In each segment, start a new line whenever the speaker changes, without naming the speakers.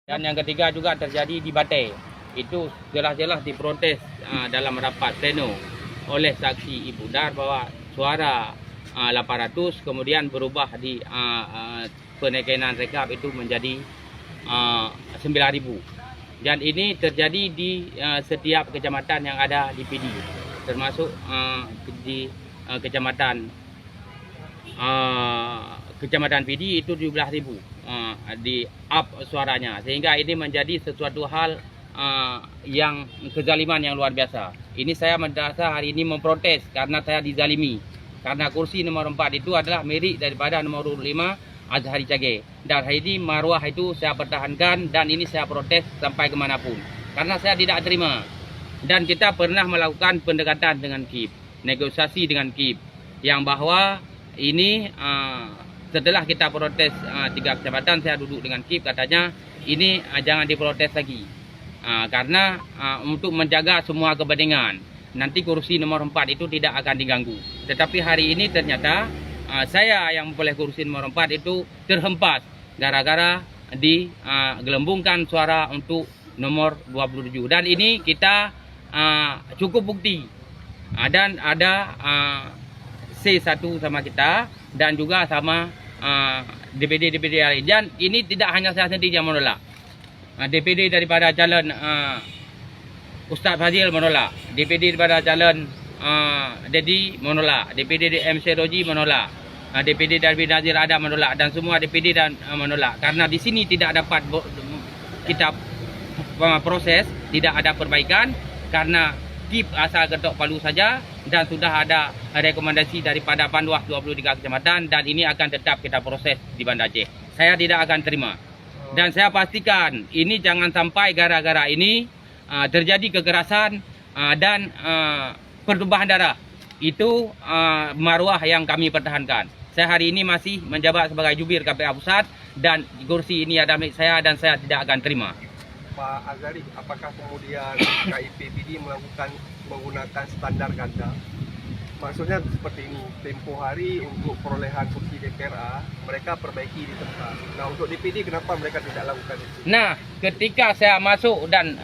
Dan yang ketiga juga terjadi di Batai. Itu jelas-jelas diprotes dalam rapat pleno oleh saksi Ibu Dar bahwa suara 800 kemudian berubah di penekanan rekap itu menjadi 9.000. Dan ini terjadi di setiap kecamatan yang ada di PD, termasuk di kecamatan PD itu 17.000 di up suaranya, sehingga ini menjadi sesuatu hal yang kezaliman yang luar biasa. Ini saya merasa hari ini memprotes karena saya dizalimi, karena kursi nomor 4 itu adalah milik daripada nomor 5 Azhari Cage, dan hari ini maruah itu saya pertahankan dan ini saya protes sampai kemanapun karena saya tidak terima. Dan kita pernah melakukan pendekatan dengan KIP, negosiasi dengan KIP, yang bahwa ini setelah kita protes 3 kecamatan, saya duduk dengan KIP, katanya ini jangan diprotes lagi karena untuk menjaga semua kepentingan, nanti kursi nomor 4 itu tidak akan diganggu. Tetapi hari ini ternyata saya yang memperoleh kursi nomor 4 itu terhempas gara-gara digelembungkan suara untuk nomor 27. Dan ini kita cukup bukti, dan ada C1 sama kita dan juga sama DPD lain. Dan ini tidak hanya saya sendiri yang menolak. DPD daripada calon Ustaz Fazil menolak, DPD daripada calon Dedi menolak, DPD MC Roji menolak, DPD dari Nazir Adam menolak, dan semua DPD dan menolak karena di sini tidak dapat kita proses, tidak ada perbaikan karena KIP asal ketok palu saja, dan sudah ada rekomendasi daripada Panwas 23 kecamatan, dan ini akan tetap kita proses di Banda Aceh. Saya tidak akan terima, dan saya pastikan ini jangan sampai gara-gara ini terjadi kekerasan dan pertumpahan darah. Itu maruah yang kami pertahankan. Saya hari ini masih menjabat sebagai jubir KPA Pusat, dan kursi ini ada milik saya dan saya tidak akan terima.
Pak Azhari, apakah kemudian KIP PD menggunakan standar ganda? Maksudnya seperti ini, tempoh hari untuk perolehan kursi DPRA mereka perbaiki di tempat. Nah, untuk DPD kenapa mereka tidak lakukan itu?
Nah, ketika saya masuk dan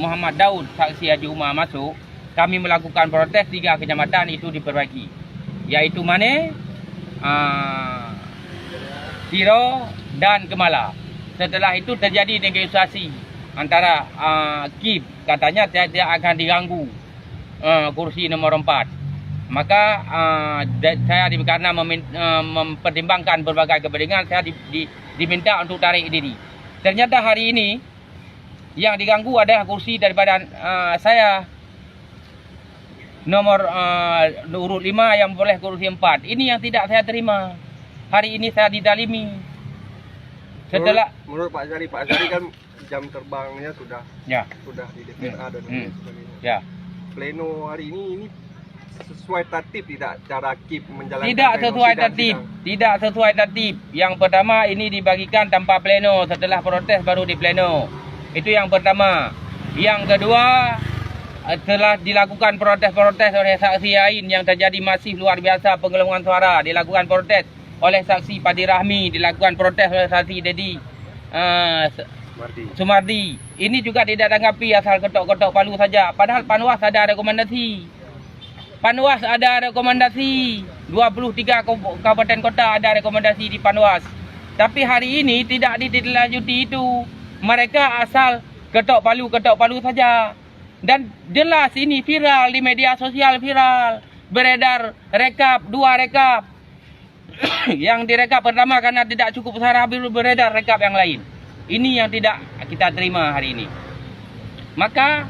Muhammad Daud saksi Haji Umar masuk, kami melakukan protes 3 kecamatan itu diperbaiki, yaitu Mane, Siro dan Kemala. Setelah itu terjadi negosiasi antara KIP, katanya tidak akan diganggu kursi nomor 4. Maka saya karena mempertimbangkan berbagai kepentingan, saya diminta untuk tarik diri. Ternyata hari ini yang diganggu adalah kursi daripada saya nomor urut 5 yang boleh kursi 4. Ini yang tidak saya terima. Hari ini saya dizalimi. Setelah
menurut Pak Azhari kan jam terbangnya sudah di DPRA dan sebagainya.
Ya.
Pleno hari ini sesuai tertib tidak cara KIP menjalankan?
Tidak sesuai tertib. Tidak sesuai tertib. Yang pertama, ini dibagikan tanpa pleno, setelah protes baru di pleno. Itu yang pertama. Yang kedua, telah dilakukan protes-protes oleh saksi lain yang terjadi masif luar biasa, penggelembungan suara. Dilakukan protes oleh saksi Padi Rahmi, dilakukan protes oleh saksi Dedi Sumardi. Ini juga tidak tanggapi, asal ketok-ketok palu saja. Padahal Panwas ada rekomendasi. 23 kabupaten kota ada rekomendasi di Panwas. Tapi hari ini tidak ditindaklanjuti itu. Mereka asal ketok palu saja. Dan jelas ini viral di media sosial, beredar rekap, 2 rekap. Yang direkap pertama karena tidak cukup suara, beredar rekap yang lain. Ini yang tidak kita terima hari ini. Maka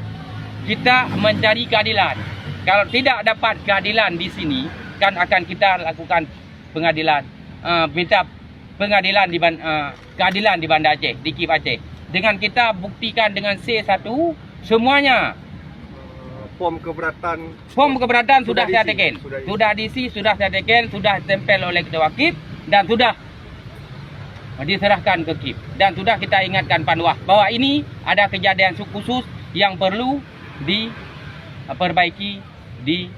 kita mencari keadilan. Kalau tidak dapat keadilan di sini, kan akan kita lakukan pengadilan, minta pengadilan keadilan di Banda Aceh, di KIP Aceh. Dengan kita buktikan dengan C1 semuanya.
Form keberatan
sudah saya teken, sudah diisi, sudah saya teken, sudah tempel oleh ketua KIP, dan sudah diserahkan ke KIP, dan sudah kita ingatkan Panwas bahwa ini ada kejadian khusus yang perlu diperbaiki di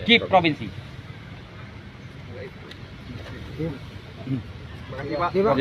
KIP provinsi.
Terima kasih, Pak.